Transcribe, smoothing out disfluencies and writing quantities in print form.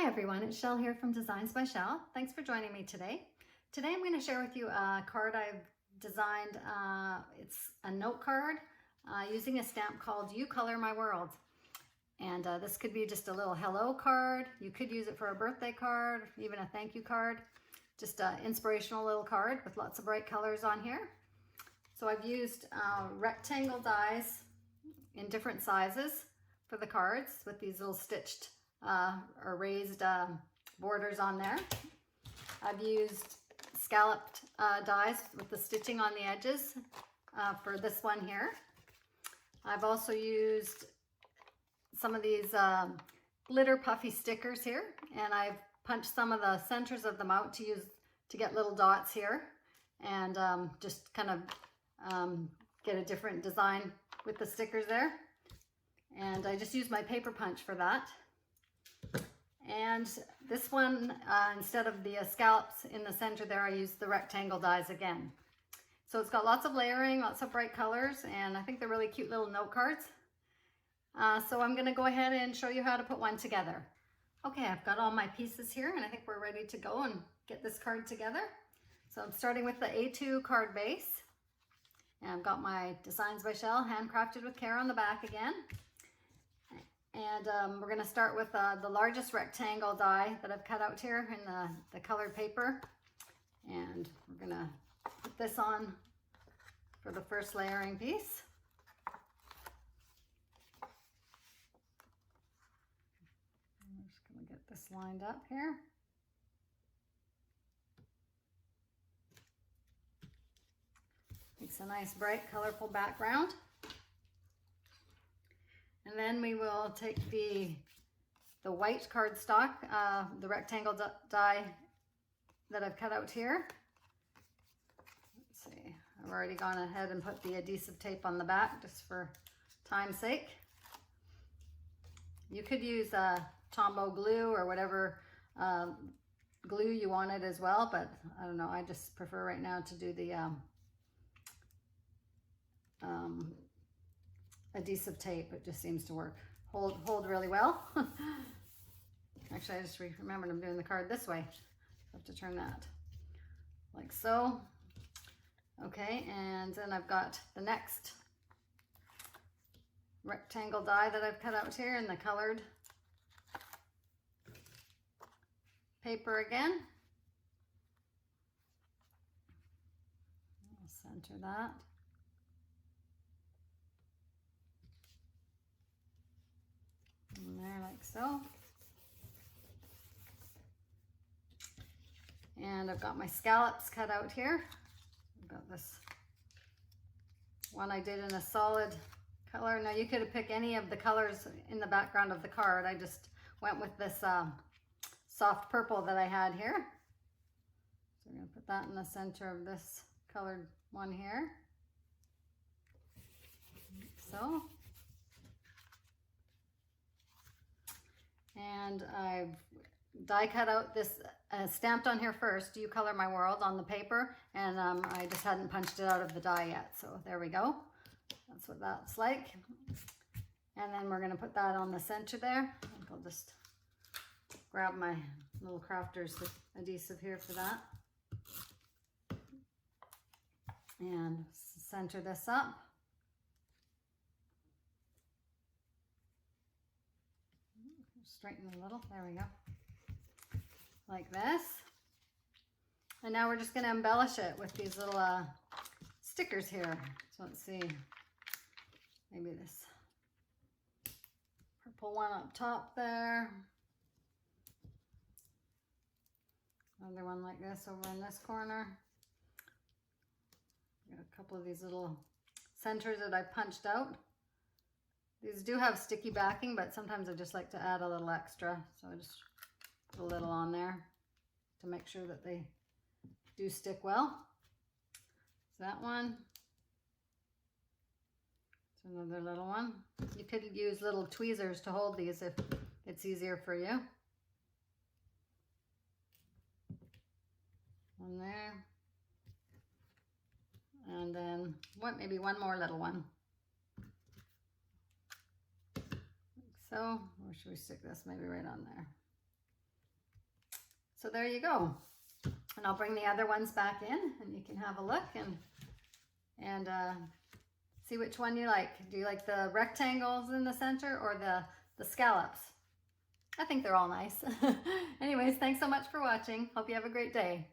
everyone, it's Shell here from Designs by Shell. Thanks for joining me today. Today I'm going to share with you a card I've designed. It's a note card using a stamp called You Color My World. And this could be just a little hello card. You could use it for a birthday card, even a thank you card. Just an inspirational little card with lots of bright colors on here. So I've used rectangle dies in different sizes for the cards with these little stitched or raised borders on there. I've used scalloped dies with the stitching on the edges for this one here. I've also used some of these glitter puffy stickers here, and I've punched some of the centers of them out to get little dots here, and just kind of get a different design with the stickers there. And I just used my paper punch for that. And this one, instead of the scallops in the center there, I used the rectangle dies again. So it's got lots of layering, lots of bright colors, and I think they're really cute little note cards. So I'm going to go ahead and show you how to put one together. Okay, I've got all my pieces here, and I think we're ready to go and get this card together. So I'm starting with the A2 card base. And I've got my Designs by Shell handcrafted with care on the back again. And we're going to start with the largest rectangle die that I've cut out here in the colored paper. And we're going to put this on for the first layering piece. I'm just going to get this lined up here. Makes a nice bright colorful background. And then we will take the white cardstock, the rectangle die that I've cut out here. Let's see, I've already gone ahead and put the adhesive tape on the back just for time's sake. You could use Tombow glue or whatever glue you wanted as well, but I don't know, I just prefer right now to do the adhesive tape. It just seems to work, hold really well. Actually, I just remembered I'm doing the card this way. I have to turn that like so. Okay, and then I've got the next rectangle die that I've cut out here in the colored paper again. I'll center that. In there like so. And I've got my scallops cut out here. I've got this one I did in a solid color. Now you could pick any of the colors in the background of the card. I just went with this soft purple that I had here. So we're going to put that in the center of this colored one here. Like so. And I've die cut out this, stamped on here first, You Color My World on the paper, and I just hadn't punched it out of the die yet, so there we go. That's what that's like. And then we're going to put that on the center there. I think I'll just grab my little crafter's adhesive here for that. And center this up. Straighten a little, there we go, like this. And now we're just going to embellish it with these little stickers here. So let's see, maybe this purple one up top there, another one like this over in this corner. Got a couple of these little centers that I punched out. These do have sticky backing, but sometimes I just like to add a little extra. So I just put a little on there to make sure that they do stick well. So that one. It's another little one. You could use little tweezers to hold these if it's easier for you. One there. And then maybe one more little one. So, where should we stick this? Maybe right on there. So there you go. And I'll bring the other ones back in and you can have a look and see which one you like. Do you like the rectangles in the center or the scallops? I think they're all nice. Anyways, thanks so much for watching. Hope you have a great day.